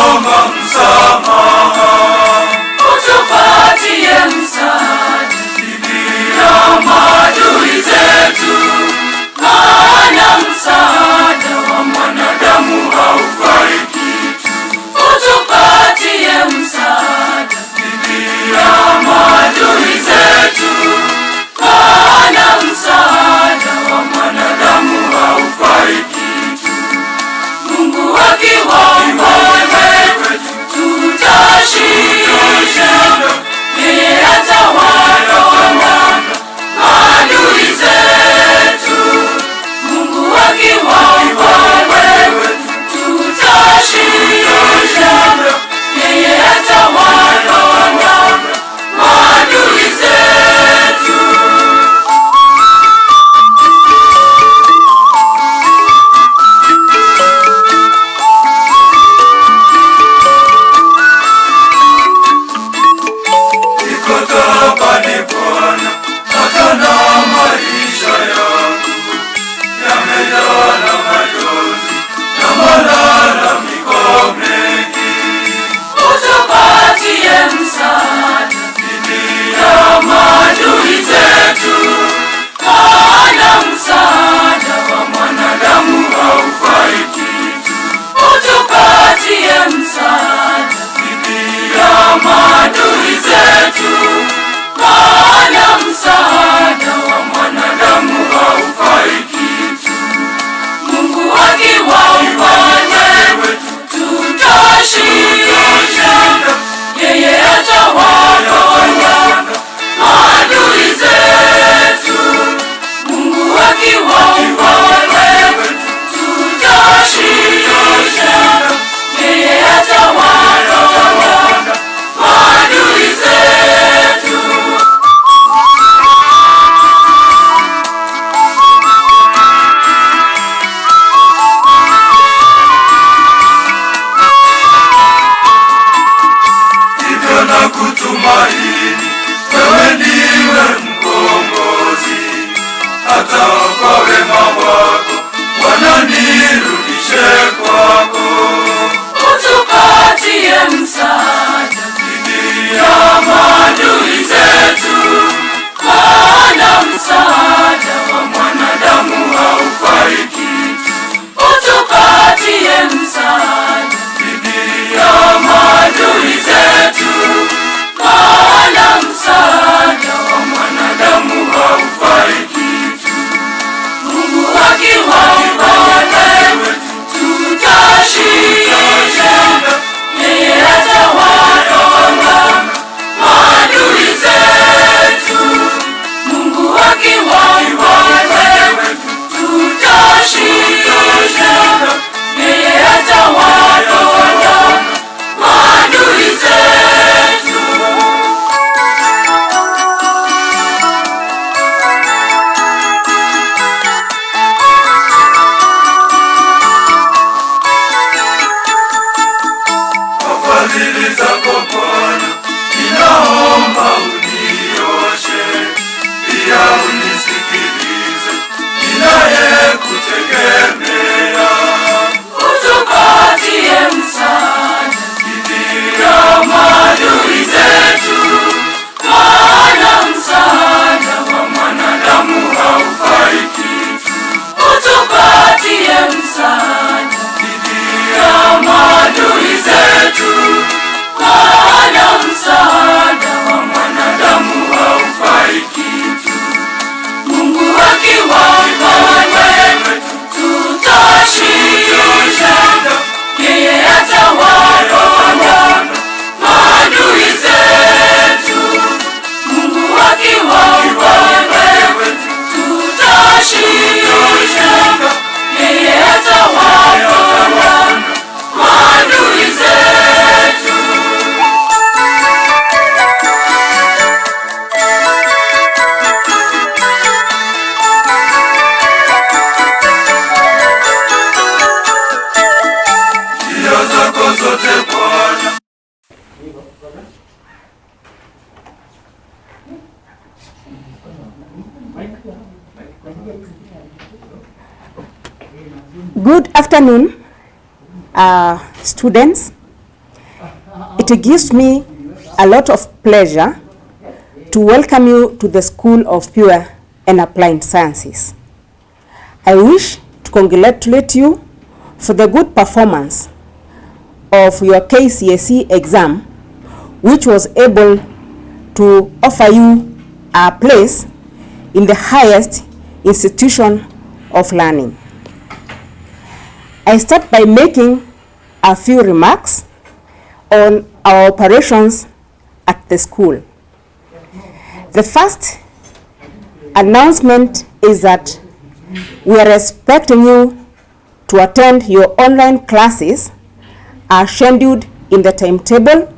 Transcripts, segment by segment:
tunaomba msamaha, utupatie msaada dhidi ya maadui zetu, maana msaada wa mwanadamu haufai kitu. Utupatie msaada dhidi ya maadui zetu, maana msaada wa mwanadamu haufai kitu. Mungu akiwa wewe tutashinda, yeye atawaondoa maadui zetu. Mungu akiwa wewe tutashinda, yeye atawaondoa maadui zetu. Good afternoon, students. It gives me a lot of pleasure to welcome you to the School of Pure and Applied Sciences. I wish to congratulate you for the good performance of your KCSE exam, which was able to offer you a place in the highest institution of learning. I start by making a few remarks on our operations at the school. The first announcement is that we are expecting you to attend your online classes as scheduled in the timetable.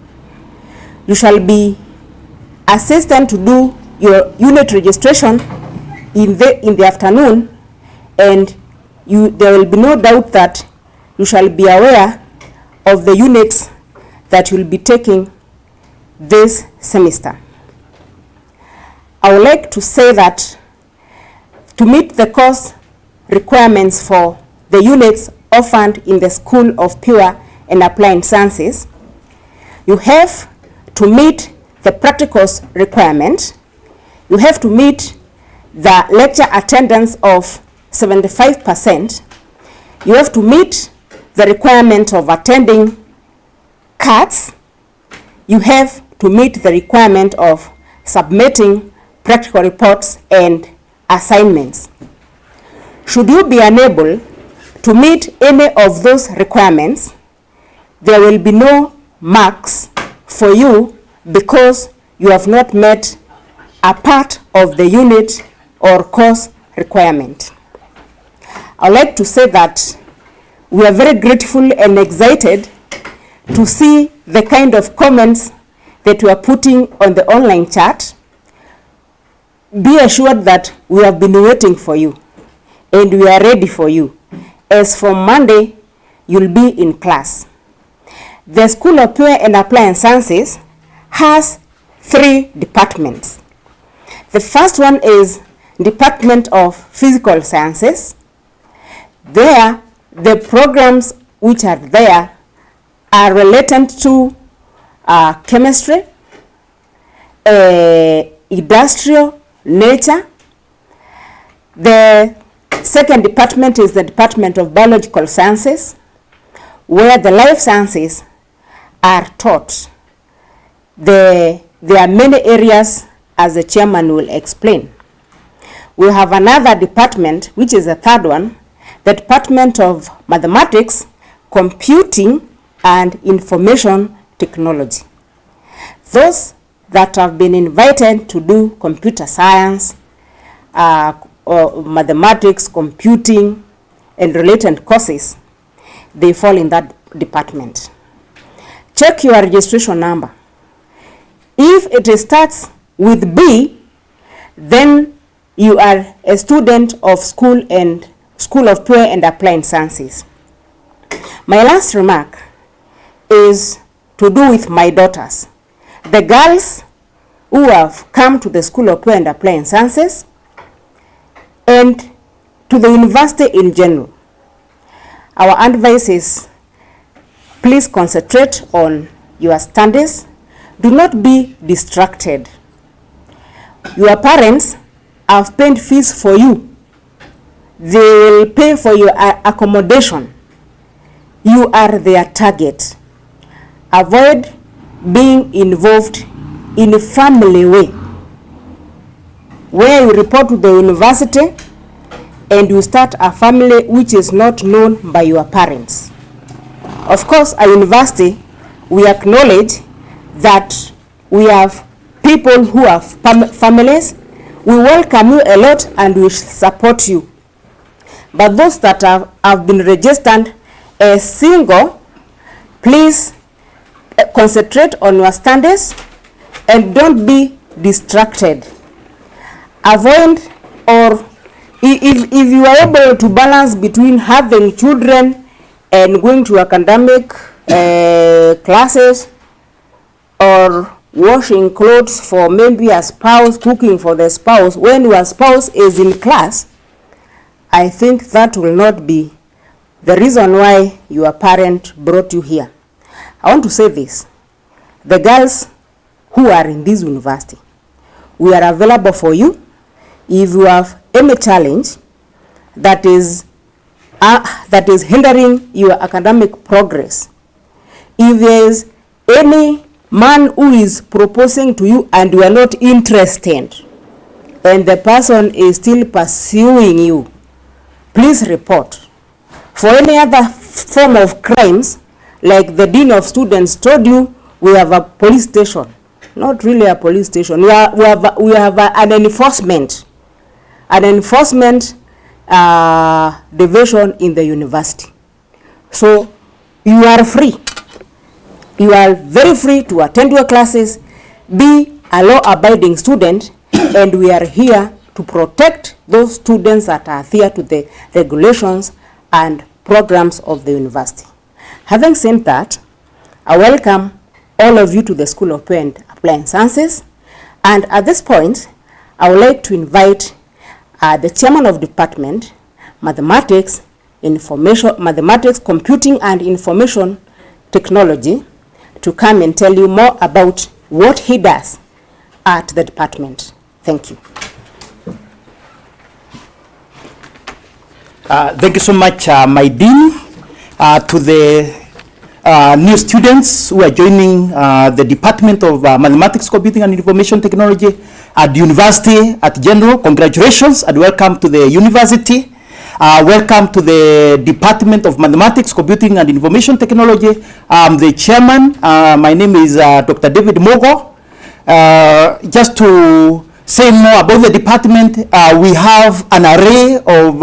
You shall be assisted to do your unit registration in the afternoon, and there will be no doubt that you shall be aware of the units that you will be taking this semester. I would like to say that to meet the course requirements for the units offered in the School of Pure and Applied Sciences, you have to meet the practicals requirement. You have to meet the lecture attendance of 75%. You have to meet the requirement of attending CATs. You have to meet the requirement of submitting practical reports and assignments. Should you be unable to meet any of those requirements, there will be no marks for you because you have not met a part of the unit or course requirement. I'd like to say that we are very grateful and excited to see the kind of comments that we are putting on the online chat. Be assured that we have been waiting for you and we are ready for you. As from Monday, you'll be in class. The School of Pure and Applied Sciences has 3 departments. The first one is Department of Physical Sciences. There, the programs which are there are related to chemistry, industrial, nature. The second department is the Department of Biological Sciences, where the life sciences are taught. There are many areas, as the chairman will explain. We have another department, which is the third one, the Department of Mathematics, Computing, and Information Technology. Those that have been invited to do computer science, or mathematics, computing, and related courses, they fall in that department. Check your registration number. If it starts with B, then you are a student of School of Pure and Applied Sciences. My last remark is to do with my daughters, the girls who have come to the School of Pure and Applied Sciences and to the university in general. Our advice is, please concentrate on your studies. Do not be distracted. Your parents have paid fees for you. They will pay for your accommodation. You are their target. Avoid being involved in a family way, where you report to the university and you start a family which is not known by your parents. Of course, at university, we acknowledge that we have people who have families. We welcome you a lot and we support you. But those that have been registered as single, please concentrate on your studies and don't be distracted. Avoid, or if you are able to balance between having children and going to academic classes, or washing clothes for maybe a spouse, cooking for the spouse, when your spouse is in class, I think that will not be the reason why your parent brought you here. I want to say this. the girls who are in this university, we are available for you. If you have any challenge that is hindering your academic progress, if there is any man who is proposing to you and you are not interested, and the person is still pursuing you, please report. For any other form of crimes, like the Dean of Students told you, we have a police station. Not really a police station. We have an enforcement division in the university. So you are free. You are very free to attend your classes, be a law-abiding student, and we are here to protect those students that are adhere to the regulations and programs of the university. Having said that, I welcome all of you to the School of Pure and Applied Sciences, and at this point, I would like to invite the Chairman of Department, Mathematics, Computing and Information Technology, to come and tell you more about what he does at the department. Thank you. Thank you so much, my Dean, to the new students who are joining the Department of Mathematics, Computing and Information Technology at the University at General. Congratulations and welcome to the university. Welcome to the Department of Mathematics, Computing and Information Technology. I'm the chairman. My name is Dr. David Mogo. Just to say more about the department, we have an array of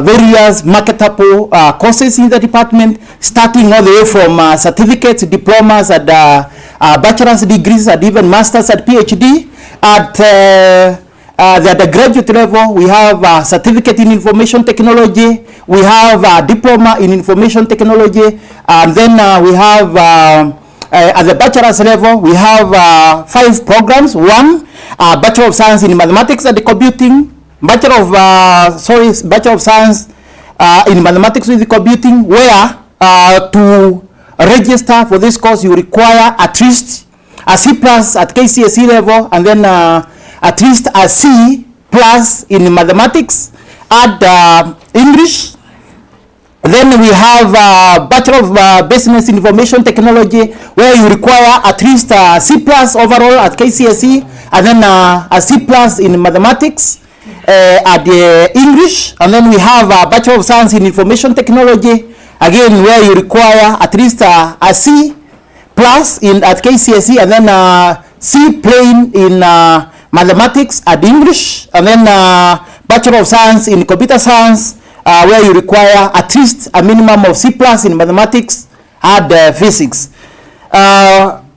various marketable courses in the department, starting all the way from certificates, diplomas, and bachelor's degrees, and even masters and PhD. At the graduate level, we have a certificate in information technology, we have a diploma in information technology, and then we have at the bachelor's level, we have 5 programs. One, Bachelor of Science in Mathematics and Computing, Bachelor of Science in Mathematics with Computing, where to register for this course you require at least a C plus at KCSE level, and then at least a C plus in mathematics and English. Then we have Bachelor of Business Information Technology, where you require at least a C plus overall at KCSE, and then a C plus in mathematics at the English. And then we have a Bachelor of Science in Information Technology, again where you require at least a C plus at KCSE, and then C plain in mathematics and English, and then Bachelor of Science in Computer Science, where you require at least a minimum of C plus in mathematics and physics.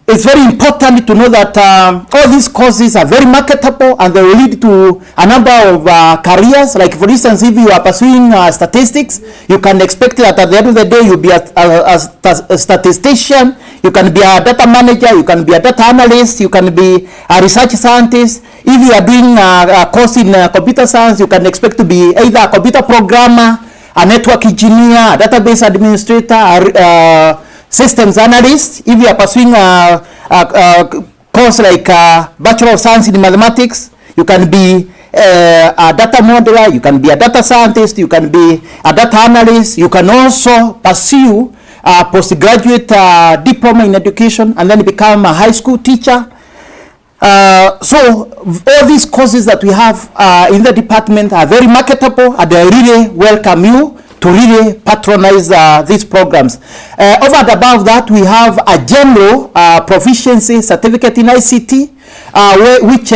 It's very important to know that all these courses are very marketable and they will lead to a number of careers. Like for instance, if you are pursuing statistics, you can expect that at the end of the day you'll be a statistician, you can be a data manager, you can be a data analyst, you can be a research scientist. If you are doing a course in computer science, you can expect to be either a computer programmer, a network engineer, a database administrator, systems analyst. If you are pursuing a course like Bachelor of Science in Mathematics, you can be a data modeler, you can be a data scientist, you can be a data analyst. You can also pursue a postgraduate diploma in education and then become a high school teacher. So all these courses that we have in the department are very marketable, and I really welcome you to really patronize these programs. Over and above that, we have a general proficiency certificate in ICT, which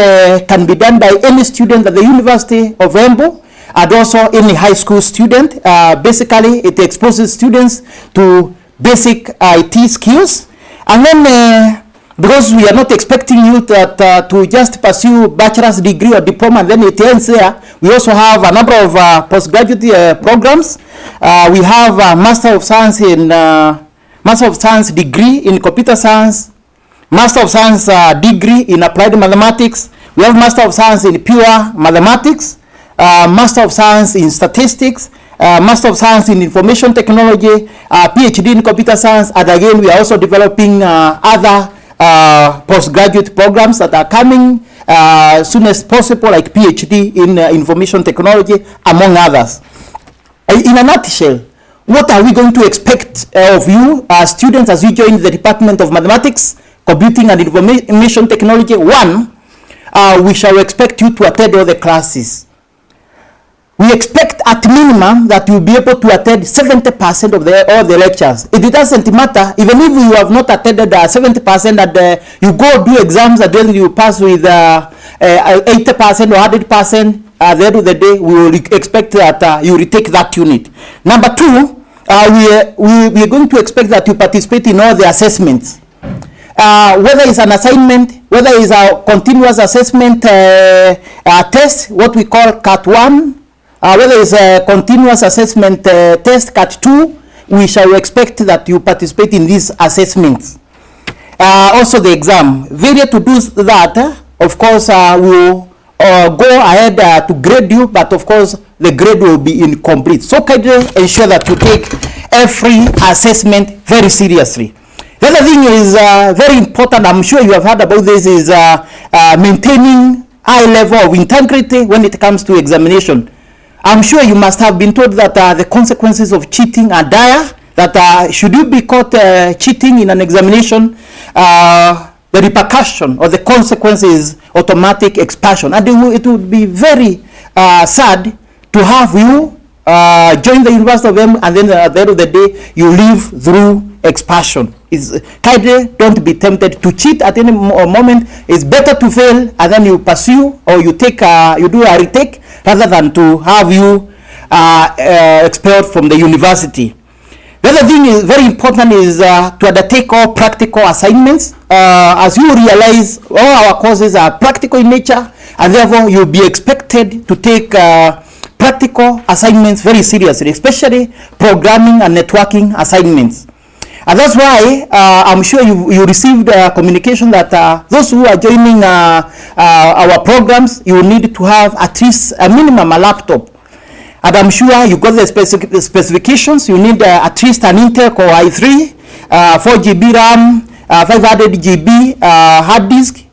can be done by any student at the University of Embu, and also any high school student. Basically, it exposes students to basic IT skills. And then, because we are not expecting you to just pursue bachelor's degree or diploma and then it ends there, we also have a number of postgraduate programs. We have a Master of Science degree in Computer Science, Master of Science degree in Applied Mathematics. We have Master of Science in Pure Mathematics, Master of Science in Statistics, Master of Science in Information Technology, PhD in Computer Science, and again we are also developing other postgraduate programs that are coming soon as possible, like PhD in Information Technology, among others. In a nutshell, what are we going to expect of you students as you join the Department of Mathematics, Computing and Information Technology? One, we shall expect you to attend all the classes. We expect at minimum that you'll be able to attend 70% of all the lectures. It doesn't matter, even if you have not attended 70% and you go do exams and then you pass with 80% or 100%, at the end of the day, we will expect that you retake that unit. Number two, we are going to expect that you participate in all the assessments. Whether it's an assignment, whether it's a continuous assessment test, what we call CAT 1, whether it's a continuous assessment test, CAT 2, we shall expect that you participate in these assessments. Also the exam. Failure to do that, of course, will go ahead to grade you, but of course the grade will be incomplete. So kindly ensure that you take every assessment very seriously. The other thing is very important, I'm sure you have heard about this, is maintaining high level of integrity when it comes to examination. I'm sure you must have been told that the consequences of cheating are dire, that should you be caught cheating in an examination, the repercussion or the consequence is automatic expulsion. And it would be very sad to have you join the University of Embu and then at the end of the day you live through expulsion. Kindly don't be tempted to cheat at any moment. It's better to fail and then you pursue or you take you do a retake rather than to have you expelled from the university. The other thing is very important is to undertake all practical assignments. As you realize, all our courses are practical in nature, and therefore you'll be expected to take practical assignments very seriously, especially programming and networking assignments. And that's why I'm sure you received communication that those who are joining our programs, you need to have at least a minimum a laptop. And I'm sure you got the specifications. You need at least an Intel Core i3, 4 GB RAM, 500 GB hard disk,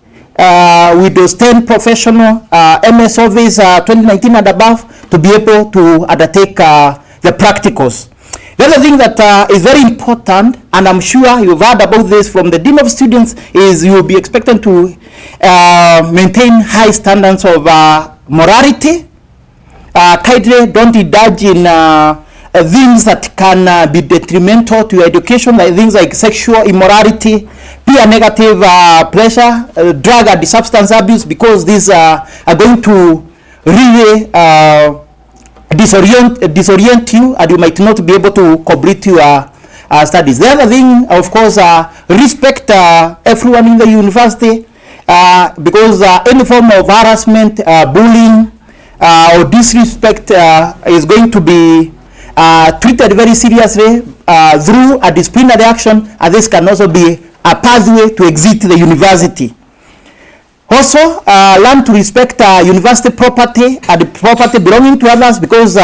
Windows 10 Professional, MS Office 2019 and above to be able to undertake the practicals. The other thing that is very important, and I'm sure you've heard about this from the Dean of Students, is you will be expected to maintain high standards of morality. Kindly don't indulge in things that can be detrimental to your education, like things like sexual immorality, peer negative pressure, drug and substance abuse, because these are going to really disorient you, and you might not be able to complete your studies. The other thing, of course, respect everyone in the university, because any form of harassment, bullying, or disrespect is going to be treated very seriously through a disciplinary action, and this can also be a pathway to exit the university. Also, learn to respect university property and property belonging to others, because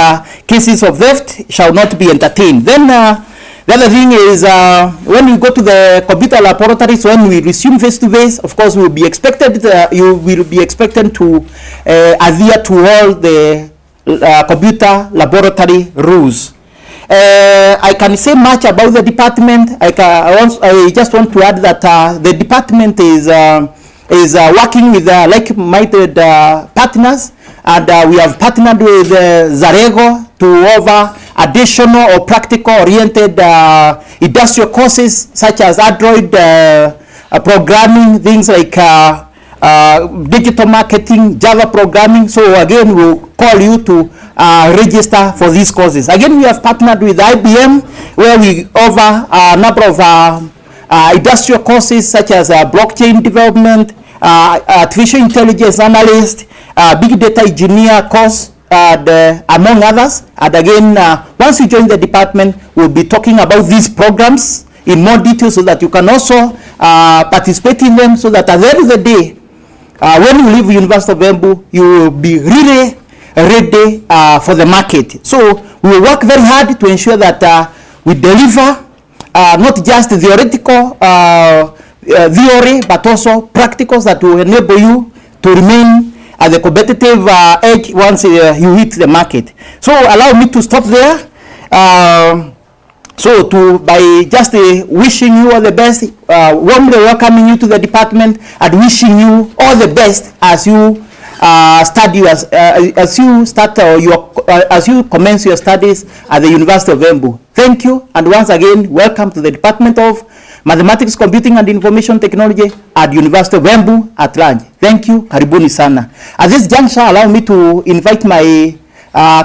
cases of theft shall not be entertained. Then the other thing is when you go to the computer laboratories, when we resume face-to-face, of course, we will be expected, you will be expected to adhere to all the computer laboratory rules. I can say much about the department. I just want to add that the department is working with like-minded partners, and we have partnered with Zarego to offer additional or practical-oriented industrial courses such as Android programming, things like digital marketing, Java programming. So again, we'll call you to register for these courses. Again, we have partnered with IBM, where we offer a number of industrial courses such as blockchain development, artificial intelligence analyst, big data engineer course, among others. And again, once you join the department, we'll be talking about these programs in more detail so that you can also participate in them, so that at the end of the day, when you leave University of Embu, you will be really ready for the market. So we will work very hard to ensure that we deliver not just theoretical theory, but also practicals that will enable you to remain at the competitive edge once you hit the market. So allow me to stop there. By just wishing you all the best, warmly welcoming you to the department, and wishing you all the best as you study, as you commence your studies at the University of Embu. Thank you, and once again, welcome to the Department of Mathematics, Computing and Information Technology at University of Embu at large. Thank you, karibuni sana. At this juncture, allow me to invite my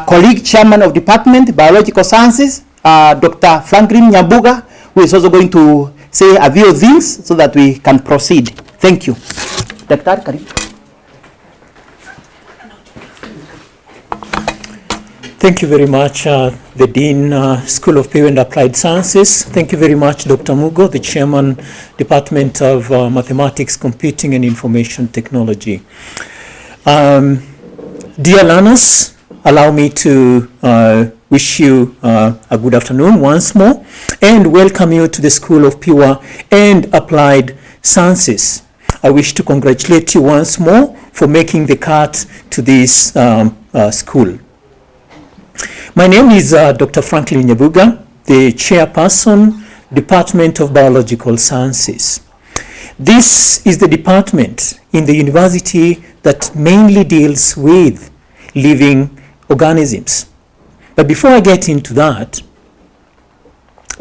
colleague, Chairman of Department, Biological Sciences, Dr. Franklin Nyabuga, who is also going to say a few things so that we can proceed. Thank you. Dr. Karibu. Thank you very much, the Dean, School of Pure and Applied Sciences. Thank you very much, Dr. Mugo, the Chairman, Department of Mathematics, Computing and Information Technology. Dear learners, allow me to wish you a good afternoon once more and welcome you to the School of Pure and Applied Sciences. I wish to congratulate you once more for making the cut to this school. My name is Dr. Franklin Nyabuga, the Chairperson, Department of Biological Sciences. This is the department in the university that mainly deals with living organisms. But before I get into that,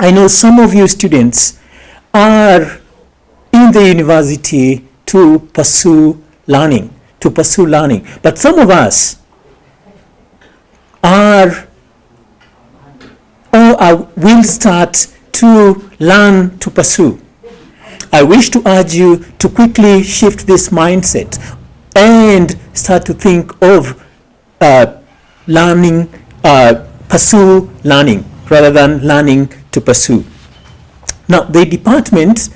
I know some of you students are in the university to pursue learning, but some of us will start to learn to pursue. I wish to urge you to quickly shift this mindset and start to think of pursue learning rather than learning to pursue. Now, the department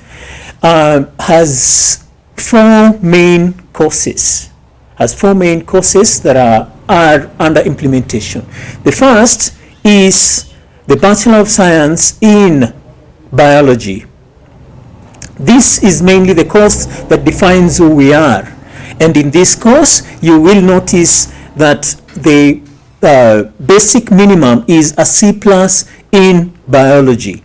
has four main courses that are under implementation. The first is the Bachelor of Science in Biology. This is mainly the course that defines who we are. And in this course, you will notice that the basic minimum is a C+ in biology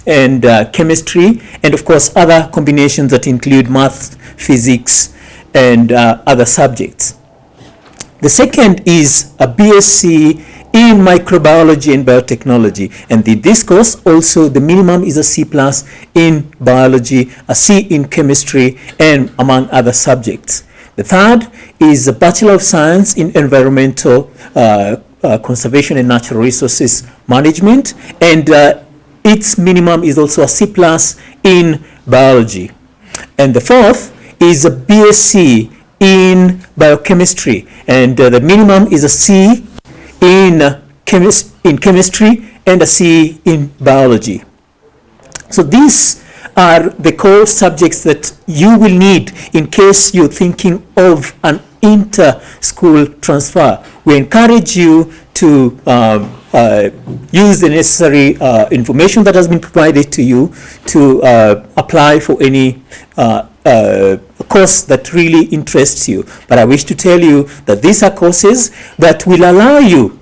and chemistry, and of course other combinations that include math, physics, and other subjects. The second is a BSc in microbiology and biotechnology, and in this course also the minimum is a C+ in biology, a C in chemistry, and among other subjects. The third is a Bachelor of Science in environmental conservation and natural resources management, and its minimum is also a C+ in biology. And the fourth is a BSc in biochemistry, and the minimum is a C in chemistry and a C in biology. So these are the core subjects that you will need in case you're thinking of an inter-school transfer. We encourage you to use the necessary information that has been provided to you to apply for any course that really interests you. But I wish to tell you that these are courses that will allow you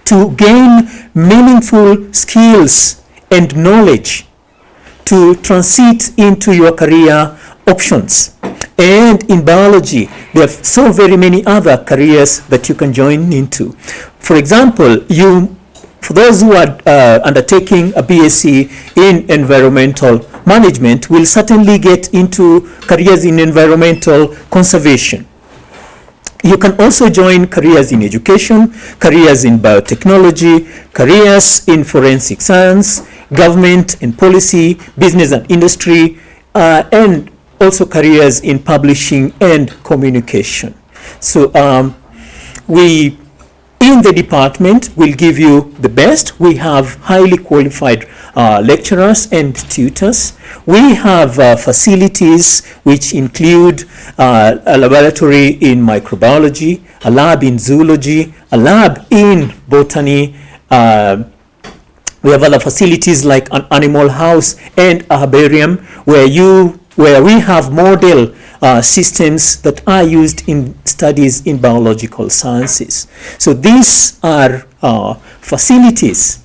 to gain meaningful skills and knowledge to transit into your career options. And in biology, there are so very many other careers that you can join into. For example, for those who are undertaking a BSc in environmental management will certainly get into careers in environmental conservation. You can also join careers in education, careers in biotechnology, careers in forensic science, government and policy, business and industry, and also careers in publishing and communication. So we in the department will give you the best. We have highly qualified lecturers and tutors. We have facilities which include a laboratory in microbiology, a lab in zoology, a lab in botany. We have other facilities like an animal house and a herbarium where we have model systems that are used in studies in biological sciences. So these are facilities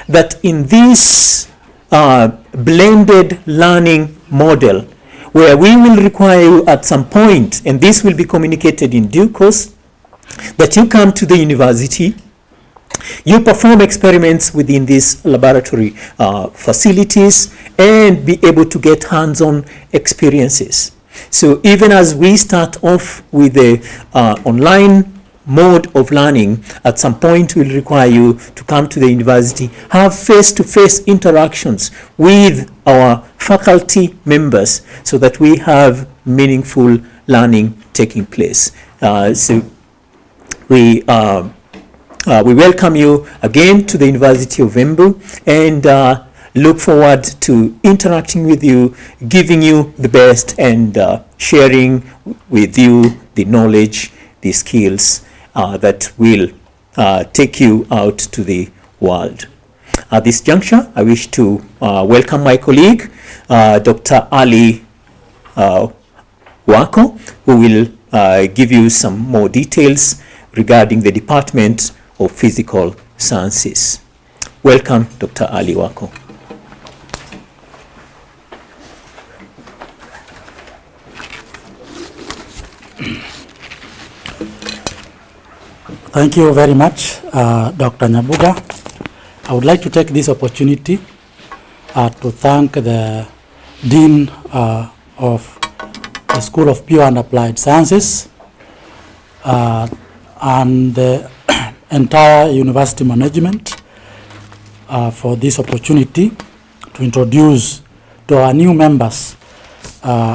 that in this blended learning model, where we will require you at some point, and this will be communicated in due course, that you come to the university, you perform experiments within these laboratory facilities and be able to get hands-on experiences. So even as we start off with the online mode of learning, at some point we'll require you to come to the university, have face-to-face interactions with our faculty members so that we have meaningful learning taking place. So we welcome you again to the University of Embu and look forward to interacting with you, giving you the best and sharing with you the knowledge, the skills that will take you out to the world. At this juncture, I wish to welcome my colleague, Dr. Ali Wako, who will give you some more details regarding the Department of Physical Sciences. Welcome, Dr. Ali Wako. Thank you very much, Dr. Nyabuga. I would like to take this opportunity to thank the Dean of the School of Pure and Applied Sciences and the entire university management for this opportunity to introduce to our new members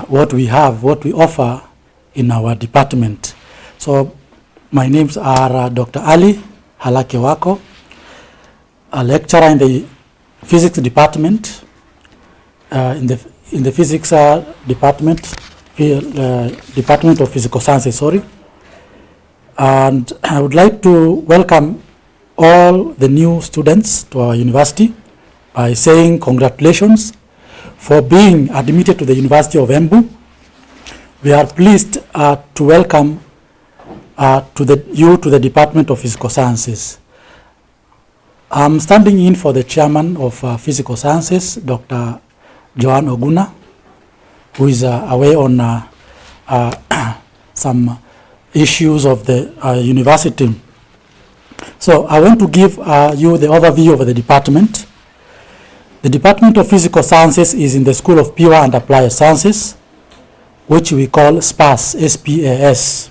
what we offer in our department. So my names are Dr. Ali Halake Wako, a lecturer in the physics department, in the physics department, Department of Physical Sciences, sorry. And I would like to welcome all the new students to our university by saying congratulations for being admitted to the University of Embu. We are pleased to welcome to the Department of Physical Sciences. I'm standing in for the chairman of Physical Sciences, Dr. Joan Oguna, who is away on some issues of the university. So I want to give you the overview of the department. The Department of Physical Sciences is in the School of Pure and Applied Sciences, which we call SPAS, S-P-A-S.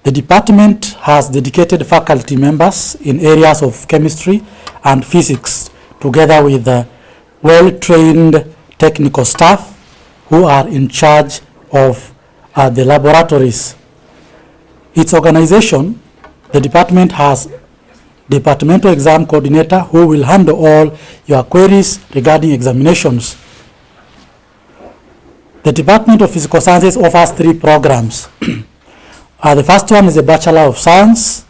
The department has dedicated faculty members in areas of chemistry and physics, together with well-trained technical staff who are in charge of the laboratories. Its organization, the department has departmental exam coordinator who will handle all your queries regarding examinations. The Department of Physical Sciences offers 3 programs. The first one is a Bachelor of Science.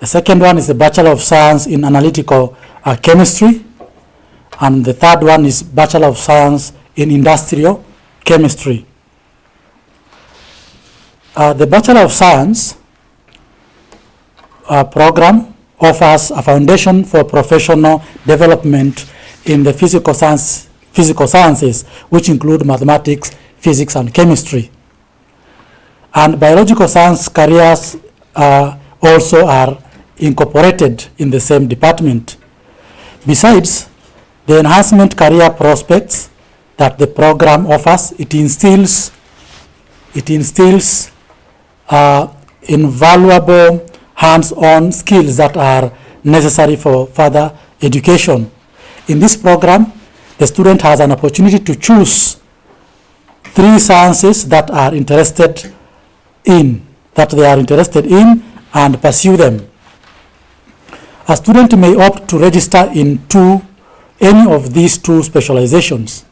The second one is the Bachelor of Science in Analytical Chemistry. And the third one is Bachelor of Science in Industrial Chemistry. The Bachelor of Science program offers a foundation for professional development in the physical sciences, which include mathematics, physics, and chemistry. And biological science careers also are incorporated in the same department. Besides the enhancement career prospects that the program offers, it instills invaluable hands-on skills that are necessary for further education. In this program, the student has an opportunity to choose 3 sciences that they are interested in and pursue them. A student may opt to register in any of these 2 specializations.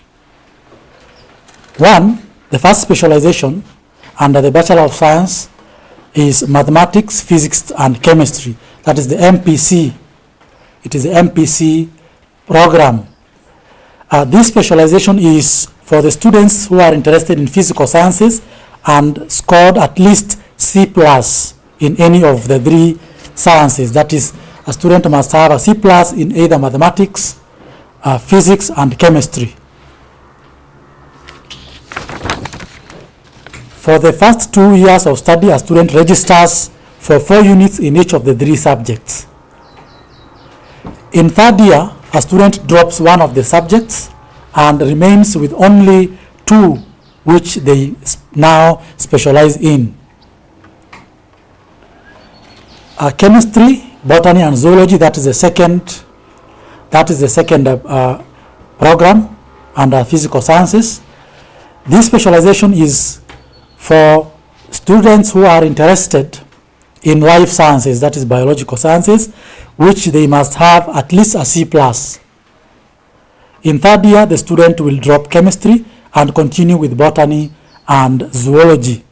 One, the first specialization under the Bachelor of Science is mathematics, physics, and chemistry. That is the MPC. It is the MPC program. This specialization is for the students who are interested in physical sciences and scored at least C+ in any of the 3 sciences. That is, a student must have a C+ in either mathematics, physics, and chemistry. For the first 2 years of study, a student registers for 4 units in each of the 3 subjects. In third year, a student drops one of the subjects and remains with only 2 which they now specialize in. Chemistry, botany, and zoology, that is the second program under physical sciences. This specialization is for students who are interested in life sciences, that is biological sciences, which they must have at least a C+. In third year, the student will drop chemistry and continue with botany and zoology.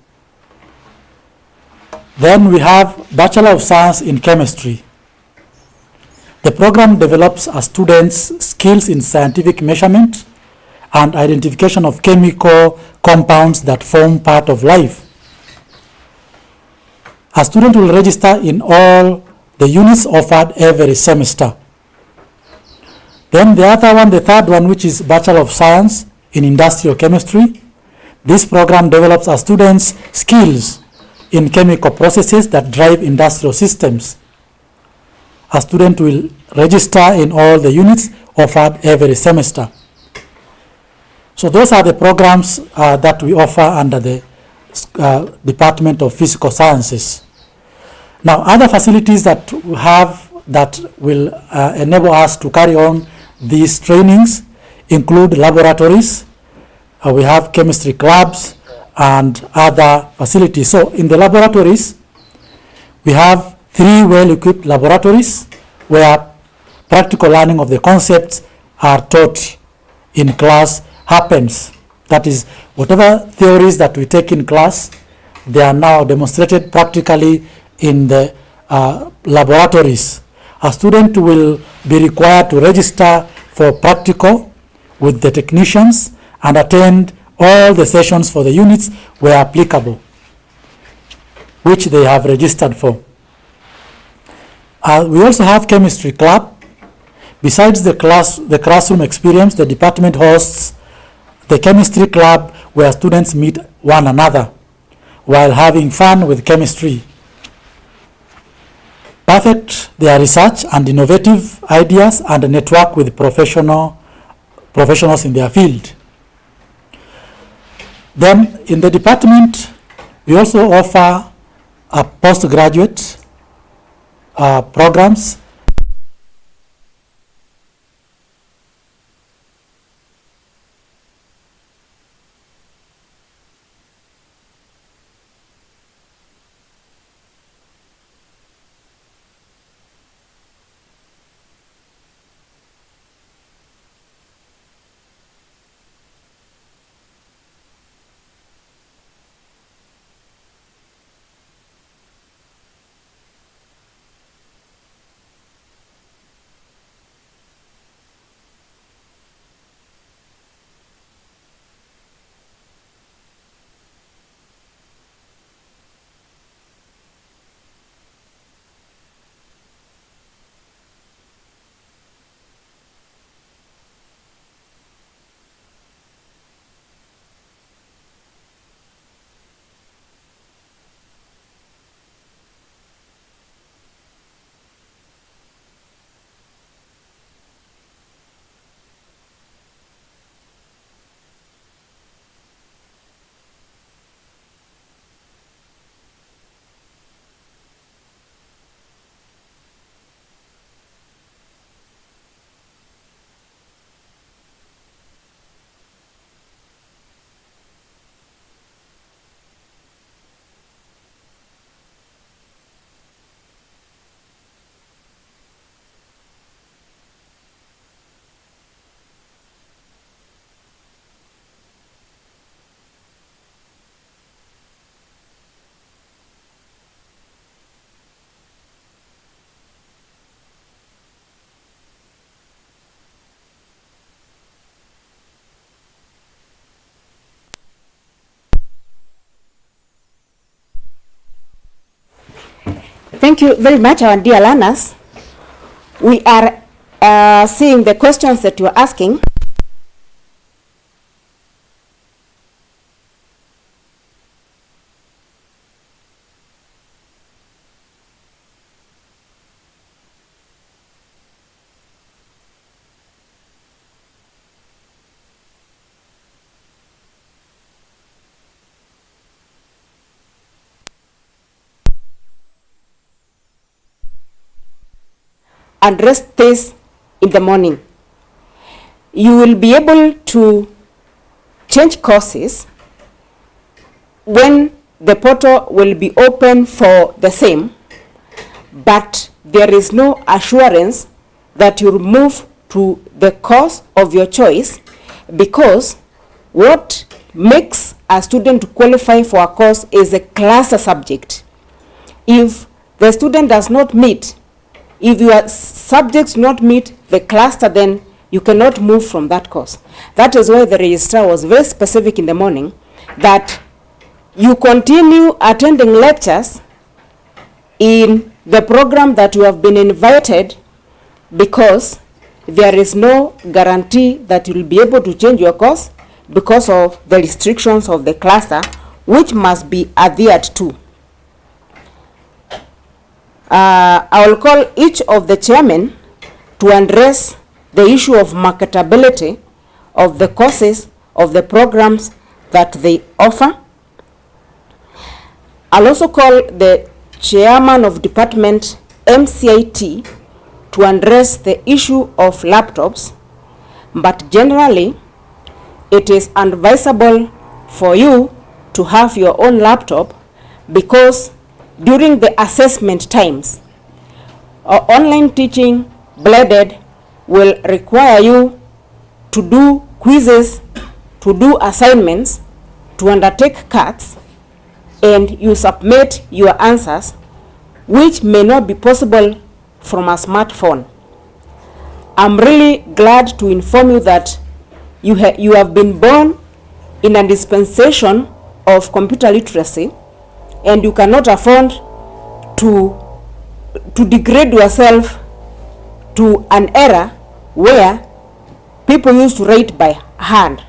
Then we have Bachelor of Science in Chemistry. The program develops a student's skills in scientific measurement and identification of chemical compounds that form part of life. A student will register in all the units offered every semester. Then the third one, which is Bachelor of Science in Industrial Chemistry. This program develops a student's skills in chemical processes that drive industrial systems. A student will register in all the units offered every semester. So those are the programs that we offer under the Department of Physical Sciences. Now, other facilities that we have that will enable us to carry on these trainings include laboratories. We have chemistry clubs and other facilities. So in the laboratories, we have 3 well-equipped laboratories where practical learning of the concepts are taught in class happens. That is, whatever theories that we take in class, they are now demonstrated practically in the laboratories. A student will be required to register for practical with the technicians and attend all the sessions for the units where applicable, which they have registered for. We also have chemistry club. Besides the classroom experience, the department hosts the chemistry club where students meet one another while having fun with chemistry, perfect their research and innovative ideas, and network with professionals in their field. Then in the department, we also offer a postgraduate programs. Thank you very much, our dear learners. We are seeing the questions that you are asking. Address this in the morning. You will be able to change courses when the portal will be open for the same, but there is no assurance that you'll move to the course of your choice, because what makes a student to qualify for a course is a cluster subject. If the student does not meet, if your subjects not meet the cluster, then you cannot move from that course. That is why the registrar was very specific in the morning that you continue attending lectures in the program that you have been invited, because there is no guarantee that you will be able to change your course because of the restrictions of the cluster, which must be adhered to. I will call each of the chairmen to address the issue of marketability of the courses of the programs that they offer. I'll also call the chairman of department MCIT to address the issue of laptops, but generally it is advisable for you to have your own laptop, because during the assessment times, online teaching blended will require you to do quizzes, to do assignments, to undertake cuts, and you submit your answers, which may not be possible from a smartphone. I'm really glad to inform you that you have been born in a dispensation of computer literacy, and you cannot afford to degrade yourself to an era where people used to write by hand.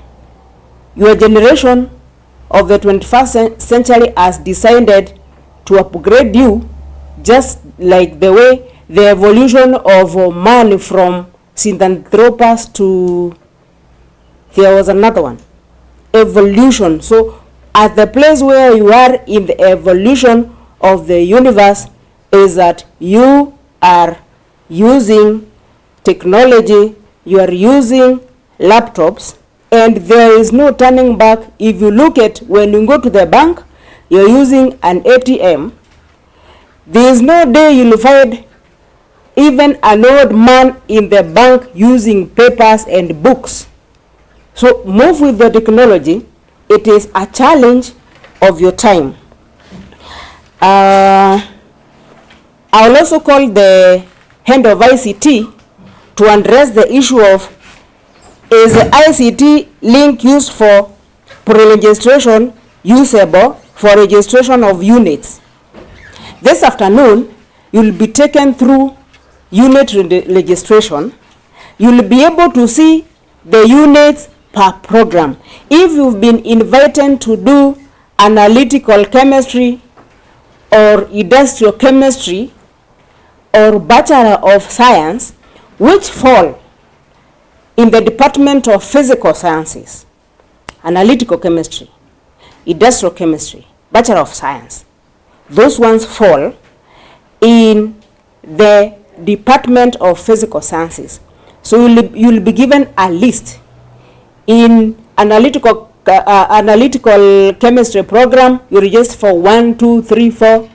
Your generation of the 21st century has decided to upgrade you, just like the way the evolution of man from Synthropus to, there was another one, evolution. So at the place where you are in the evolution of the universe is that you are using technology, you are using laptops, and there is no turning back. If you look at when you go to the bank, you're using an ATM. There is no day you'll find even an old man in the bank using papers and books. So move with the technology. It is a challenge of your time. I will also call the head of ICT to address the issue of, is the ICT link used for pre-registration usable for registration of units? This afternoon, you will be taken through unit registration. You will be able to see the units per program. If you've been invited to do analytical chemistry or industrial chemistry or Bachelor of Science, which fall in the Department of Physical Sciences, analytical chemistry, industrial chemistry, Bachelor of Science, those ones fall in the Department of Physical Sciences. So you'll be given a list. In analytical chemistry program, you register for 1, 2, 3, 4.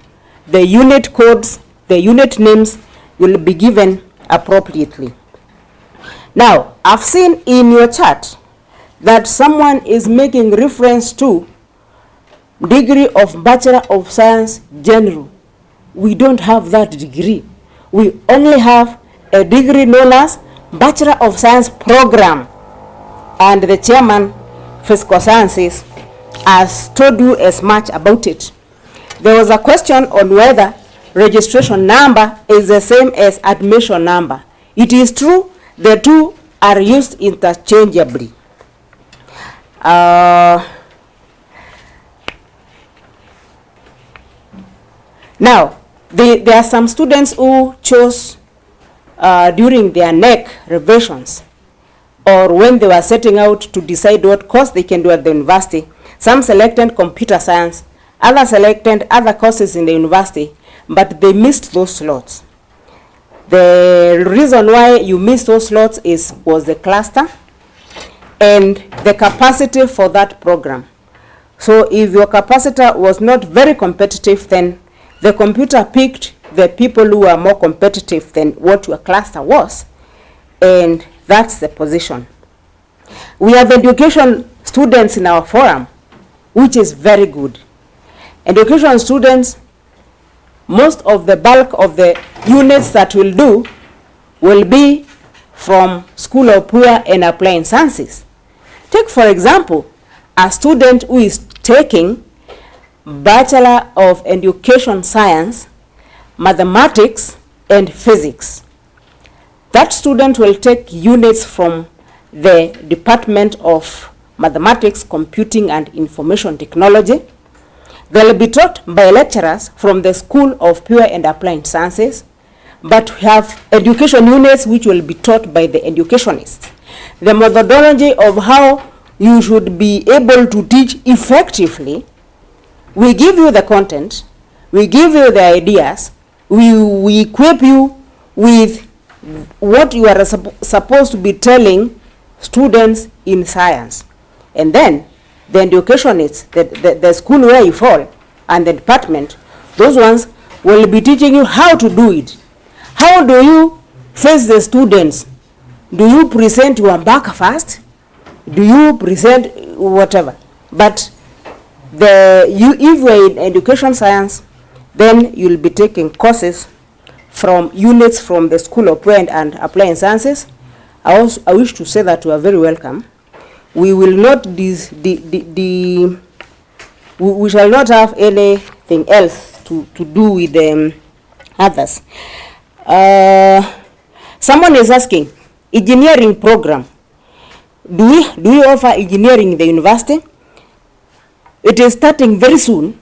The unit codes, the unit names will be given appropriately. Now, I've seen in your chat that someone is making reference to degree of Bachelor of Science General. We don't have that degree. We only have a degree known as Bachelor of Science Program. And the chairman, Physical Sciences, has told you as much about it. There was a question on whether registration number is the same as admission number. It is true the two are used interchangeably. Now, there are some students who chose during their NEC revisions or when they were setting out to decide what course they can do at the university. Some selected computer science, others selected other courses in the university, but they missed those slots. The reason why you missed those slots was the cluster and the capacity for that program. So if your capacitor was not very competitive, then the computer picked the people who are more competitive than what your cluster was, and that's the position. We have education students in our forum, which is very good. Education students, most of the bulk of the units that we'll do will be from School of Pure and Applied Sciences. Take, for example, a student who is taking Bachelor of Education Science, Mathematics, and Physics. That student will take units from the Department of Mathematics, Computing, and Information Technology. They'll be taught by lecturers from the School of Pure and Applied Sciences, but we have education units which will be taught by the educationists. The methodology of how you should be able to teach effectively, we give you the content, we give you the ideas, we equip you with what you are supposed to be telling students in science. And then the educationists, the school where you fall, and the department, those ones will be teaching you how to do it. How do you face the students? Do you present your back first? Do you present whatever? But if you are in education science, then you'll be taking courses from units from the School of Pure and Applied Sciences. I wish to say that you are very welcome. We will not we shall not have anything else to do with others. Someone is asking, engineering program. Do we offer engineering in the university? It is starting very soon,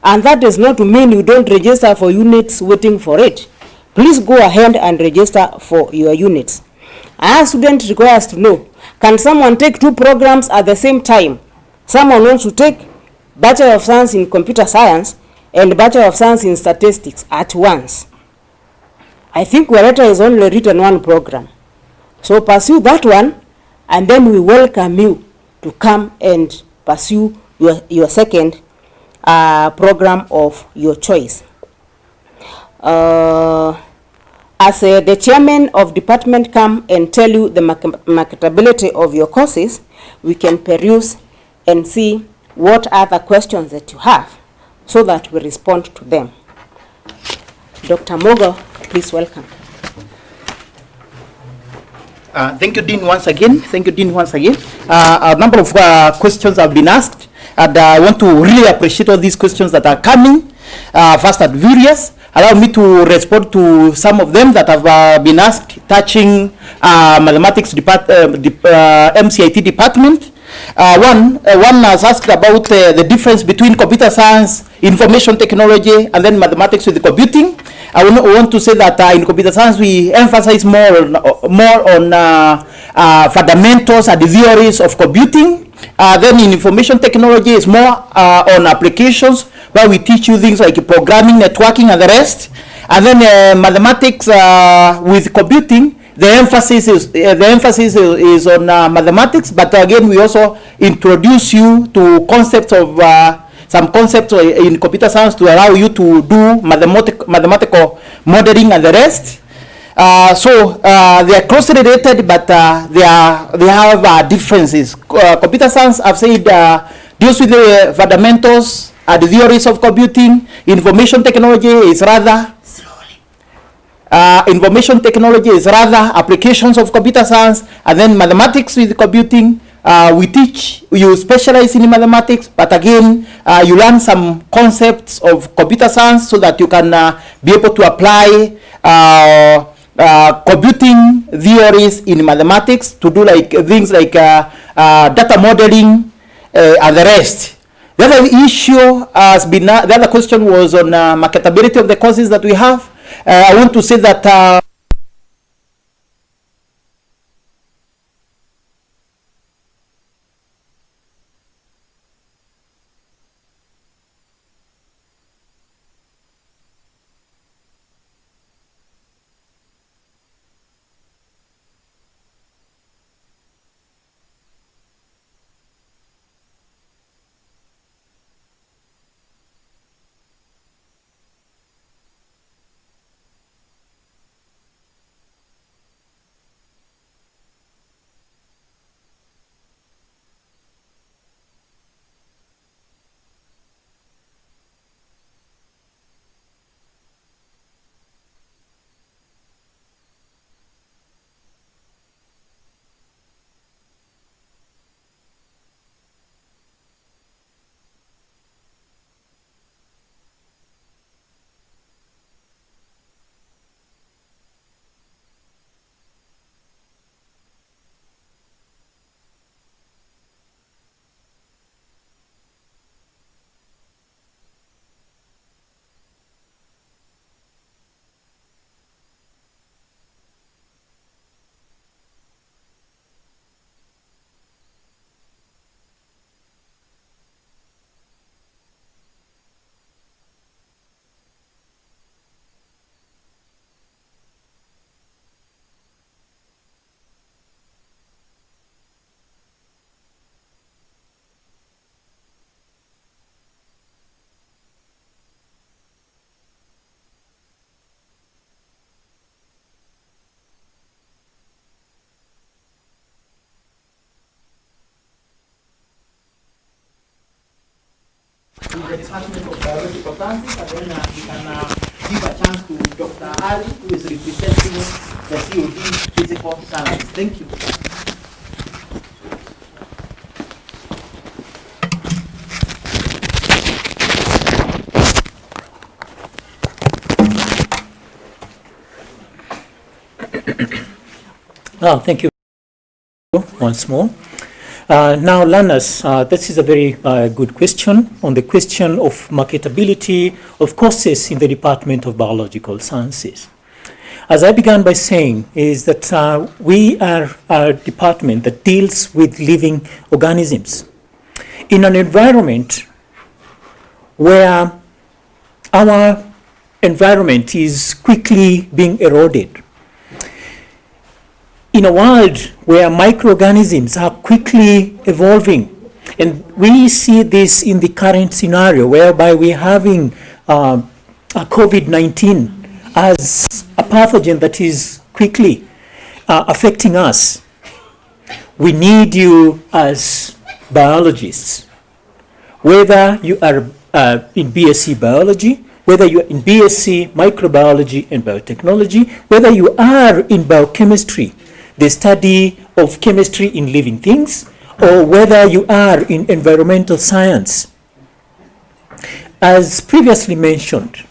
and that is not to mean you don't register for units waiting for it. Please go ahead and register for your units. Our student requires to know, can someone take two programs at the same time? Someone wants to take Bachelor of Science in Computer Science and Bachelor of Science in Statistics at once. I think Welleta has only written one program. So pursue that one, and then we welcome you to come and pursue your second program of your choice. As the chairman of department come and tell you the marketability of your courses, we can peruse and see what other questions that you have so that we respond to them. Dr. Mogo, please welcome. Thank you, Dean, once again. A number of questions have been asked, and I want to really appreciate all these questions that are coming, fast and furious. Allow me to respond to some of them that have been asked, touching mathematics MCIT department. One has asked about the difference between computer science, information technology, and then mathematics with computing. I want to say that in computer science we emphasize more on fundamentals and the theories of computing. Then in information technology is more on applications, where we teach you things like programming, networking, and the rest. And then mathematics with computing, the emphasis is on mathematics, but again we also introduce you to concepts of some concepts in computer science to allow you to do mathematical modeling and the rest. So they are closely related, but they have differences. Computer science, I've said, deals with the fundamentals and the theories of computing. Information technology is rather applications of computer science, and then mathematics with computing we teach, you specialize in mathematics, but again, you learn some concepts of computer science so that you can be able to apply computing theories in mathematics to do like things like data modeling and the rest. The other issue has been, the other question was on marketability of the courses that we have. I want to say that in the Department of Biological Sciences, and then we can give a chance to Dr. Ali, who is representing the COD Physical Science. Thank you. Thank you once more. Now, learners, this is a very good question on the question of marketability of courses in the Department of Biological Sciences. As I began by saying, is that we are a department that deals with living organisms in an environment where our environment is quickly being eroded. In a world where microorganisms are quickly evolving, and we see this in the current scenario whereby we're having a COVID-19 as a pathogen that is quickly affecting us. We need you as biologists, whether you are in BSc Biology, whether you are in BSc Microbiology and Biotechnology, whether you are in biochemistry, the study of chemistry in living things, or whether you are in environmental science. As previously mentioned,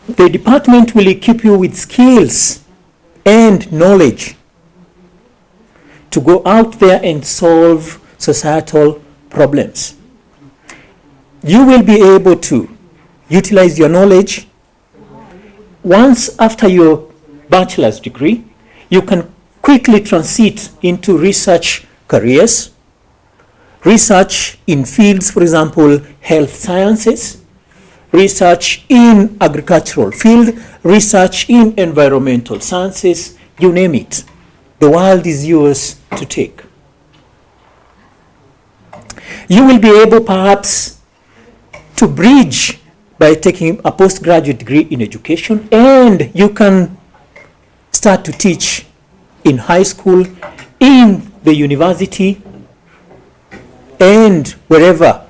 the department will equip you with skills and knowledge to go out there and solve societal problems. You will be able to utilize your knowledge. Once after your bachelor's degree, you can quickly transit into research careers, research in fields, for example, health sciences, research in agricultural field, research in environmental sciences, you name it. The world is yours to take. You will be able perhaps to bridge by taking a postgraduate degree in education, and you can start to teach in high school, in the university, and wherever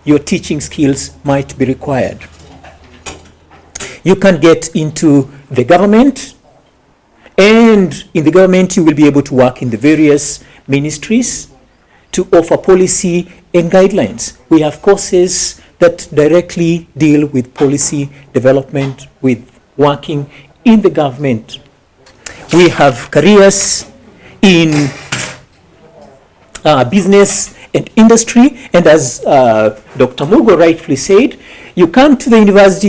your teaching skills might be required. You can get into the government, and in the government you will be able to work in the various ministries to offer policy and guidelines. We have courses that directly deal with policy development, with working in the government. We have careers in business and industry, and as Dr. Mugo rightfully said, you come to the university,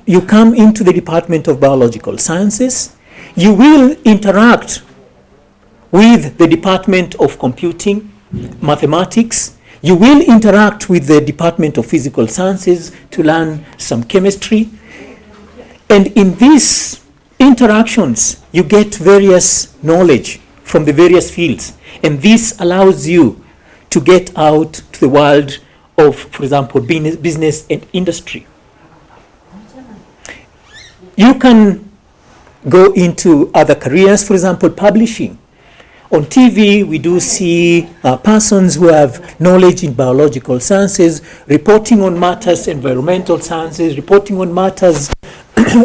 you come into the Department of Biological Sciences, you will interact with the Department of Computing, Mathematics, you will interact with the Department of Physical Sciences to learn some chemistry, and in these interactions you get various knowledge from the various fields, and this allows you to get out to the world of, for example, business and industry. You can go into other careers, for example, publishing. On TV, we do see persons who have knowledge in biological sciences, reporting on matters environmental sciences, reporting on matters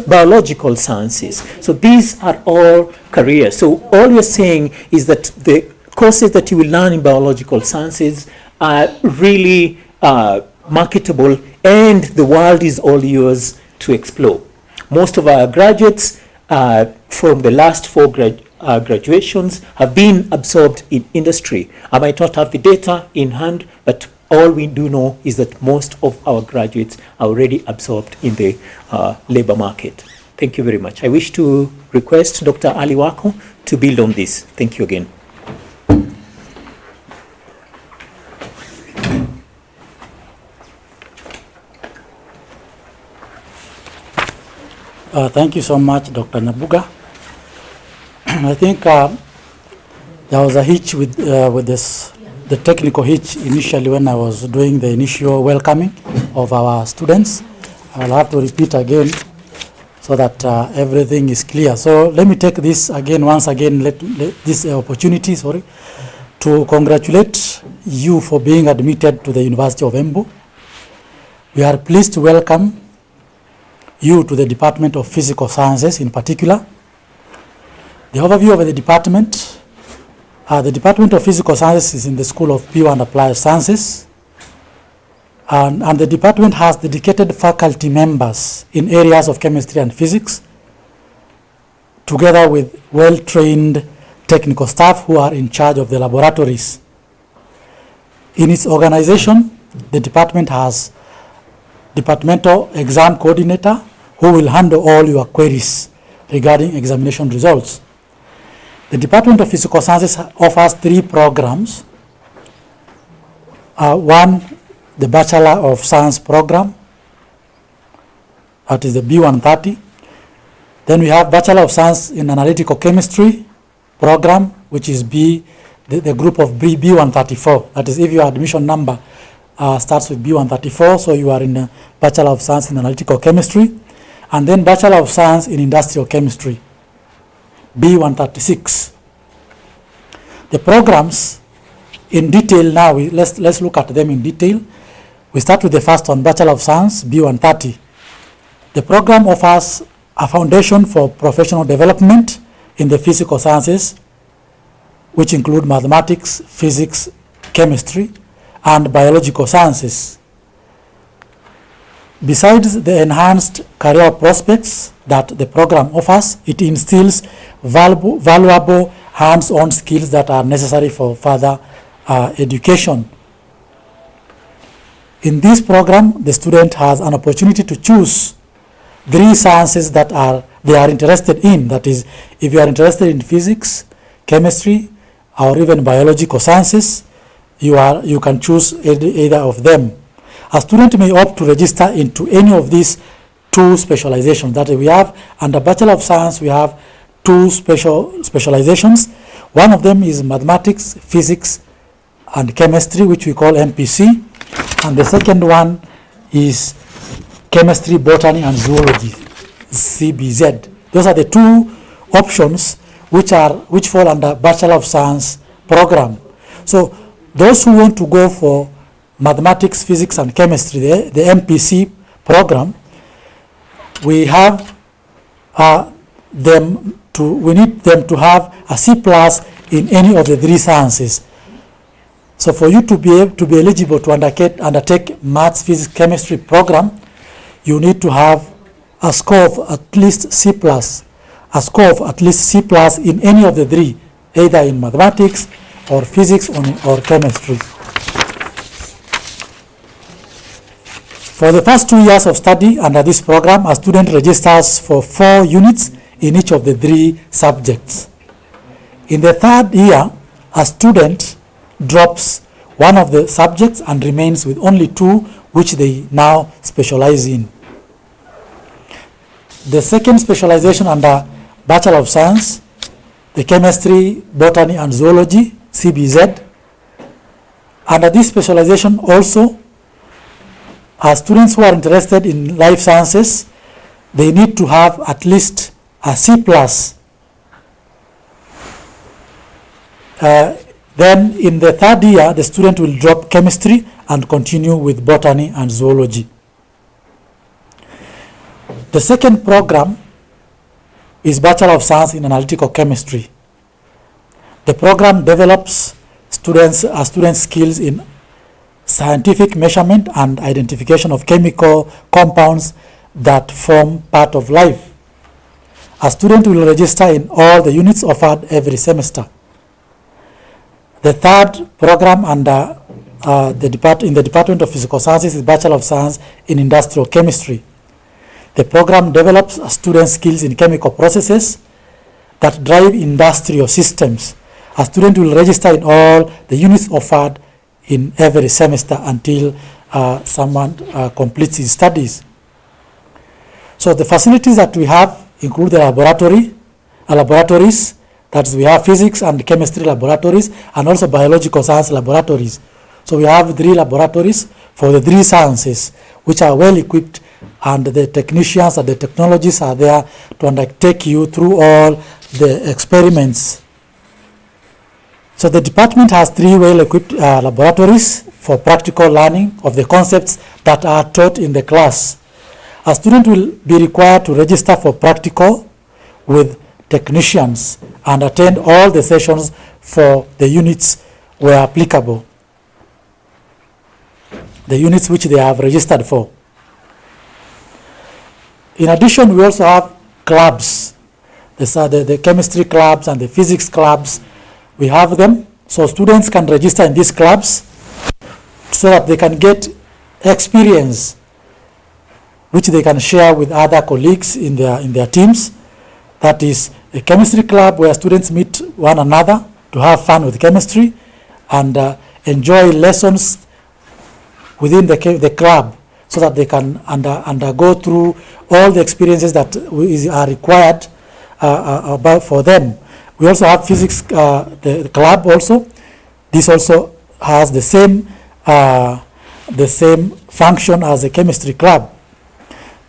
biological sciences. So these are all careers. So all you're saying is that the courses that you will learn in biological sciences are really marketable, and the world is all yours to explore. Most of our graduates from the last four graduations have been absorbed in industry. I might not have the data in hand, but all we do know is that most of our graduates are already absorbed in the labor market. Thank you very much. I wish to request Dr. Ali Wako to build on this. Thank you again. Thank you so much, Dr. Nabuga. I think there was a hitch with this, the technical hitch initially when I was doing the initial welcoming of our students. I'll have to repeat again so that everything is clear. So let me take this again, once again, let this opportunity, to congratulate you for being admitted to the University of Embu. We are pleased to welcome you to the Department of Physical Sciences in particular. The overview of the Department of Physical Sciences is in the School of Pure and Applied Sciences, and the department has dedicated faculty members in areas of chemistry and physics, together with well-trained technical staff who are in charge of the laboratories. In its organization, the department has departmental exam coordinator who will handle all your queries regarding examination results. The Department of Physical Sciences offers 3 programs. One, the Bachelor of Science program, that is the B130. Then we have Bachelor of Science in Analytical Chemistry program, which is the group of B134. That is, if your admission number starts with B134, so you are in a Bachelor of Science in Analytical Chemistry, and then Bachelor of Science in Industrial Chemistry, B136. The programs in detail now, let's look at them in detail. We start with the first one, Bachelor of Science, B130. The program offers a foundation for professional development in the physical sciences, which include mathematics, physics, chemistry, and biological sciences. Besides the enhanced career prospects that the program offers, it instills valuable hands-on skills that are necessary for further education. In this program, the student has an opportunity to choose 3 sciences that they are interested in. That is, if you are interested in physics, chemistry, or even biological sciences, you can choose either of them. A student may opt to register into any of these 2 specializations that we have. Under Bachelor of Science, we have 2 specializations. One of them is mathematics, physics, and chemistry, which we call MPC. And the second one is chemistry, botany, and zoology, CBZ. Those are the 2 options which fall under Bachelor of Science program. So those who want to go for mathematics, physics, and chemistry, the MPC program, we have we need them to have a C+ in any of the 3 sciences. So for you to be eligible to undertake maths, physics, chemistry program, you need to have a score of at least C+, in any of the three, either in mathematics or physics or chemistry. For the first 2 years of study under this program, a student registers for 4 units in each of the 3 subjects. In the third year, a student drops one of the subjects and remains with only 2, which they now specialize in. The second specialization under Bachelor of Science, the Chemistry, Botany and Zoology, CBZ. Under this specialization also, students who are interested in life sciences, they need to have at least a C+. Then in the third year, the student will drop chemistry and continue with botany and zoology. The second program is Bachelor of Science in Analytical Chemistry. The program develops students' skills in scientific measurement and identification of chemical compounds that form part of life. A student will register in all the units offered every semester. The third program under in the Department of Physical Sciences is Bachelor of Science in Industrial Chemistry. The program develops student skills in chemical processes that drive industrial systems. A student will register in all the units offered in every semester until someone completes his studies. So the facilities that we have include the laboratories, that is, we have physics and chemistry laboratories and also biological science laboratories. So we have 3 laboratories for the 3 sciences, which are well equipped, and the technicians and the technologists are there to undertake you through all the experiments. So the department has 3 well-equipped laboratories for practical learning of the concepts that are taught in the class. A student will be required to register for practical with technicians and attend all the sessions for the units where applicable, the units which they have registered for. In addition, we also have clubs. These are the chemistry clubs and the physics clubs. We have them, so students can register in these clubs so that they can get experience which they can share with other colleagues in their teams. That is a chemistry club where students meet one another to have fun with chemistry and enjoy lessons within the club, so that they can undergo through all the experiences that are required for them. We also have physics, the club also. This also has the same function as a chemistry club.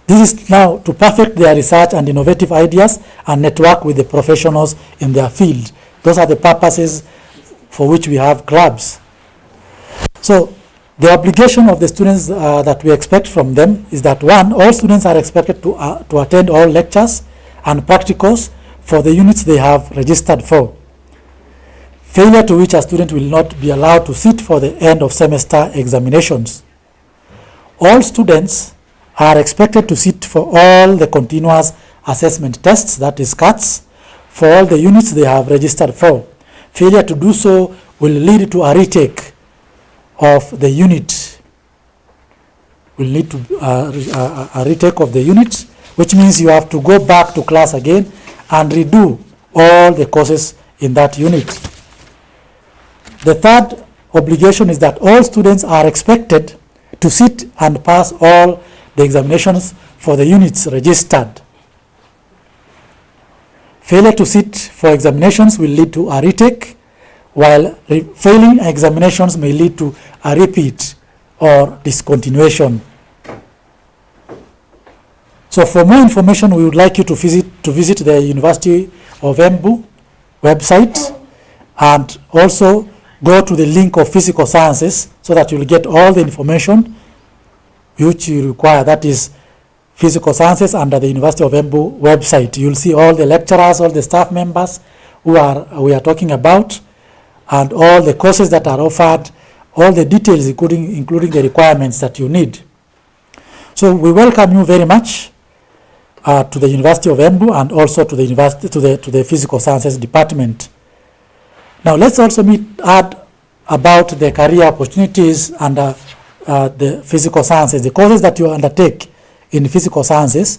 This is now to perfect their research and innovative ideas and network with the professionals in their field. Those are the purposes for which we have clubs. So the obligation of the students that we expect from them is that, 1, all students are expected to attend all lectures and practicals for the units they have registered for. Failure to which a student will not be allowed to sit for the end of semester examinations. All students are expected to sit for all the continuous assessment tests, that is CATs, for all the units they have registered for. Failure to do so will lead to a retake of the unit. Will lead to a retake of the unit, which means you have to go back to class again and redo all the courses in that unit. The third obligation is that all students are expected to sit and pass all the examinations for the units registered. Failure to sit for examinations will lead to a retake, while failing examinations may lead to a repeat or discontinuation. So for more information, we would like you to visit the University of Embu website, and also go to the link of physical sciences so that you will get all the information which you require. That is physical sciences under the University of Embu website. You will see all the lecturers, all the staff members we are talking about, and all the courses that are offered all the details, including the requirements that you need. So we welcome you very much to the University of Embu and also to the university, to the Physical Sciences Department. Now let's also add about the career opportunities under the physical sciences, the courses that you undertake in physical sciences.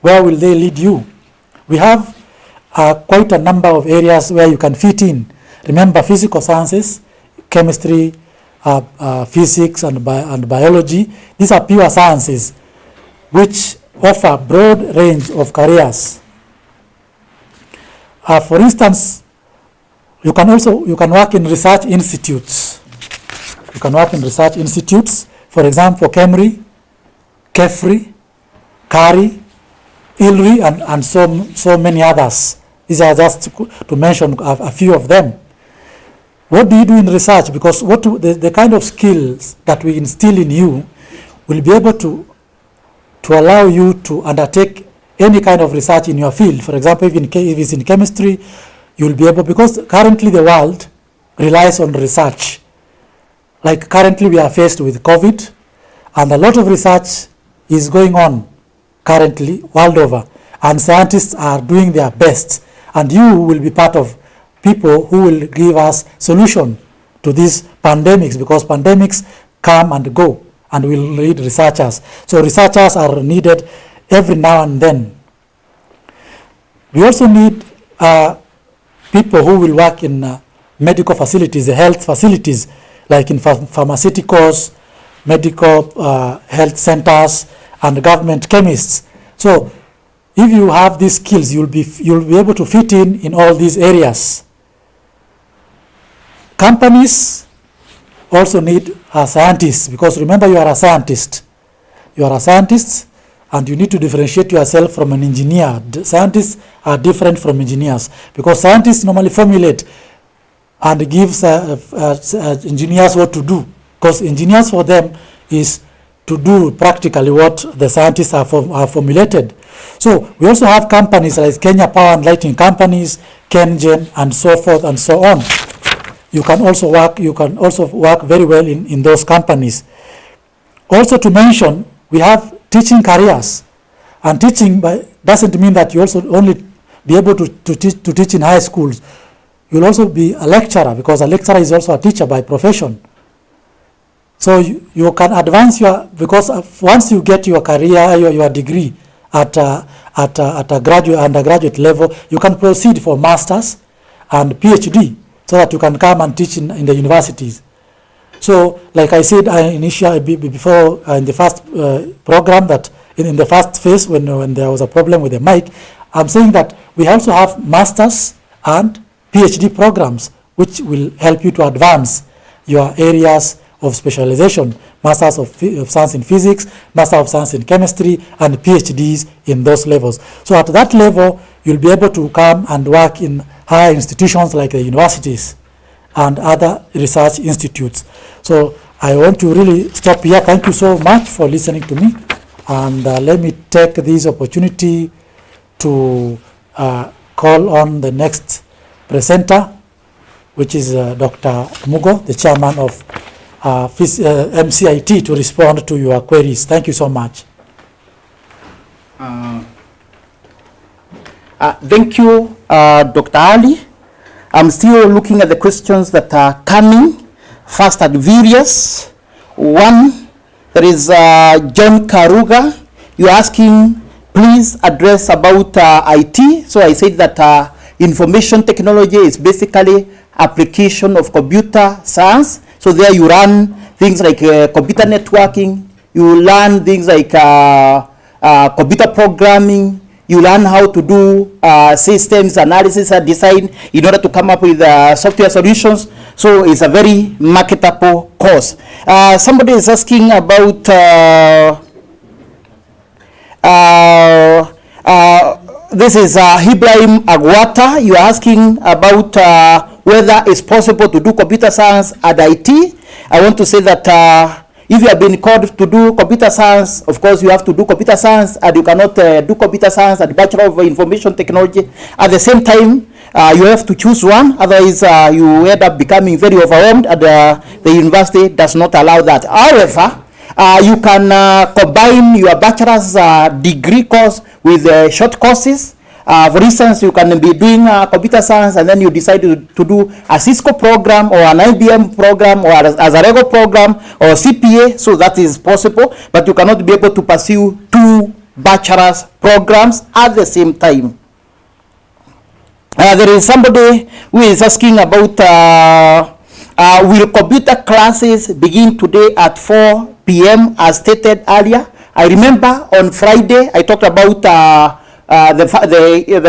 Where will they lead you? We have quite a number of areas where you can fit in. Remember, physical sciences, chemistry, physics and biology, these are pure sciences which offer broad range of careers. For instance, you can work in research institutes. You can work in research institutes, for example, KEMRI, KEFRI, KARI, ILRI, and so many others. These are just to mention a few of them. What do you do in research? Because the kind of skills that we instill in you will be able to allow you to undertake any kind of research in your field. For example, if it's in chemistry, you will be able, because currently the world relies on research. Like currently we are faced with COVID, and a lot of research is going on currently world over, and scientists are doing their best, and you will be part of people who will give us solution to these pandemics, because pandemics come and go, and we'll need researchers. So researchers are needed every now and then. We also need people who will work in medical facilities, health facilities, like in pharmaceuticals, medical health centers, and government chemists. So if you have these skills, you'll be able to fit in all these areas. Companies also need scientists, because remember, you are a scientist. You are a scientist, and you need to differentiate yourself from an engineer. Scientists are different from engineers, because scientists normally formulate and give engineers what to do, because engineers, for them, is to do practically what the scientists are formulated. So we also have companies like Kenya Power and Lighting Companies, KenGen, and so forth and so on. You can also work very well in those companies. Also, to mention, we have teaching careers, and teaching doesn't mean that you also only be able to teach in high schools. You'll also be a lecturer, because a lecturer is also a teacher by profession. So you can advance because once you get your career, your degree at a undergraduate level, you can proceed for masters and PhD, so that you can come and teach in the universities. So, like I said initially before in the first program, that in the first phase when there was a problem with the mic, I'm saying that we also have masters and PhD programs which will help you to advance your areas of specialization, Masters of Science in Physics, Master of Science in Chemistry, and PhDs in those levels. So at that level, you'll be able to come and work in higher institutions like the universities and other research institutes. So I want to really stop here. Thank you so much for listening to me. And let me take this opportunity to call on the next presenter, which is Dr. Mugo, the chairman of MCIT, to respond to your queries. Thank you so much. Thank you, Dr. Ali. I'm still looking at the questions that are coming. First at various. One, there is John Karuga. You're asking, please address about IT. So I said that information technology is basically application of computer science. So there you run things like computer networking, you learn things like computer programming, you learn how to do systems analysis and design in order to come up with software solutions. So it's a very marketable course. Somebody is asking about this is Ibrahim Agwata. You are asking about whether it's possible to do computer science at IT. I want to say that if you have been called to do computer science, of course you have to do computer science, and you cannot do computer science at the Bachelor of Information Technology. At the same time, You have to choose one, otherwise you end up becoming very overwhelmed, and the university does not allow that. However, you can combine your bachelor's degree course with short courses. For instance, you can be doing computer science and then you decide to do a Cisco program or an IBM program or as a Rego program or CPA, so that is possible, but you cannot be able to pursue 2 bachelor's programs at the same time. There is somebody who is asking about will computer classes begin today at 4 p.m. as stated earlier? I remember on Friday I talked about the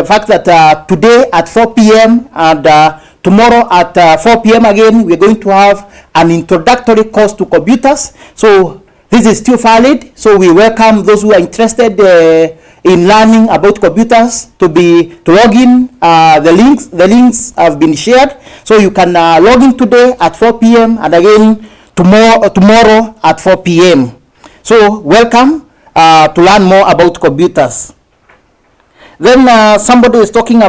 fact that today at 4 p.m. and tomorrow at 4 p.m. again we're going to have an introductory course to computers. So this is still valid. So we welcome those who are interested in learning about computers to log in. The links have been shared, so you can log in today at 4 p.m. and again tomorrow at 4 p.m. So welcome to learn more about computers. Then somebody is asking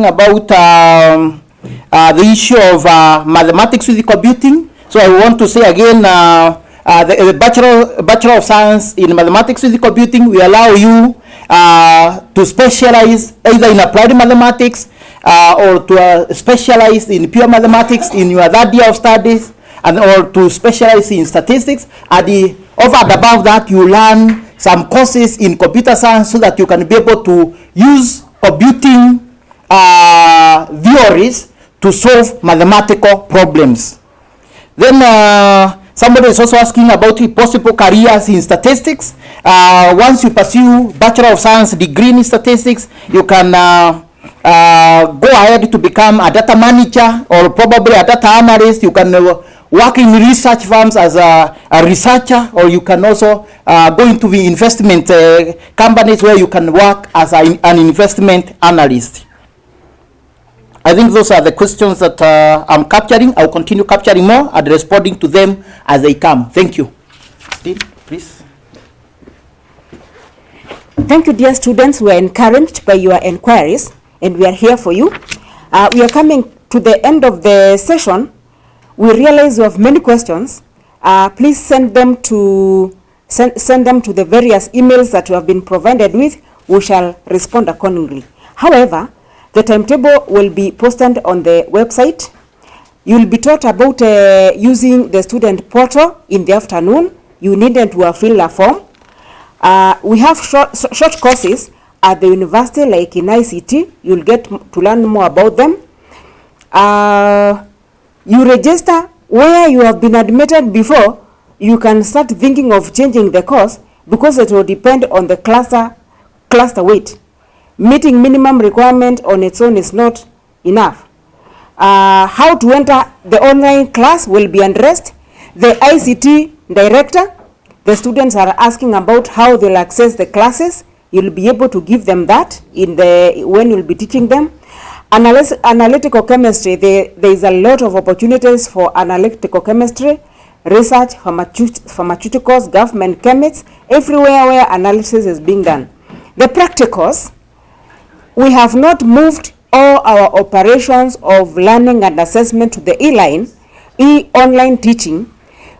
about the issue of mathematics with computing. So I want to say again, the Bachelor of Science in Mathematics with Computing, we allow you to specialize either in applied mathematics or to specialize in pure mathematics in your third year of studies, and or to specialize in statistics. And over and above that, you learn some courses in computer science so that you can be able to use computing theories to solve mathematical problems. Then somebody is also asking about possible careers in statistics. Once you pursue Bachelor of Science degree in statistics, you can go ahead to become a data manager or probably a data analyst. You can work in research firms as a researcher, or you can also go into the investment companies where you can work as an investment analyst. I think those are the questions that I'm capturing. I'll continue capturing more and responding to them as they come. Thank you. Steve, please. Thank you, dear students. We are encouraged by your inquiries and we are here for you. We are coming to the end of the session. We realize you have many questions. Please send them to the various emails that you have been provided with. We shall respond accordingly. However, the timetable will be posted on the website. You will be taught about using the student portal in the afternoon. You needn't to fill a form. We have short courses at the university, like in ICT. You'll get to learn more about them. You register where you have been admitted before. You can start thinking of changing the course because it will depend on the cluster weight. Meeting minimum requirement on its own is not enough. How to enter the online class will be addressed. The ICT director, the students are asking about how they'll access the classes. You'll be able to give them that when you'll be teaching them. Analytical chemistry, there is a lot of opportunities for analytical chemistry, research, pharmaceuticals, government chemists, everywhere where analysis is being done. The practicals, we have not moved all our operations of learning and assessment to the online teaching.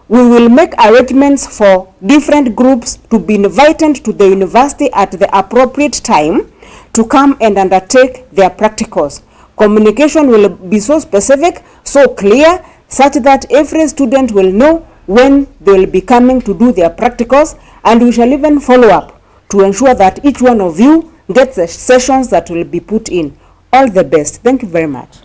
We will make arrangements for different groups to be invited to the university at the appropriate time to come and undertake their practicals. Communication will be so specific, so clear, such that every student will know when they will be coming to do their practicals, and we shall even follow up to ensure that each one of you gets the sessions that will be put in. All the best. Thank you very much.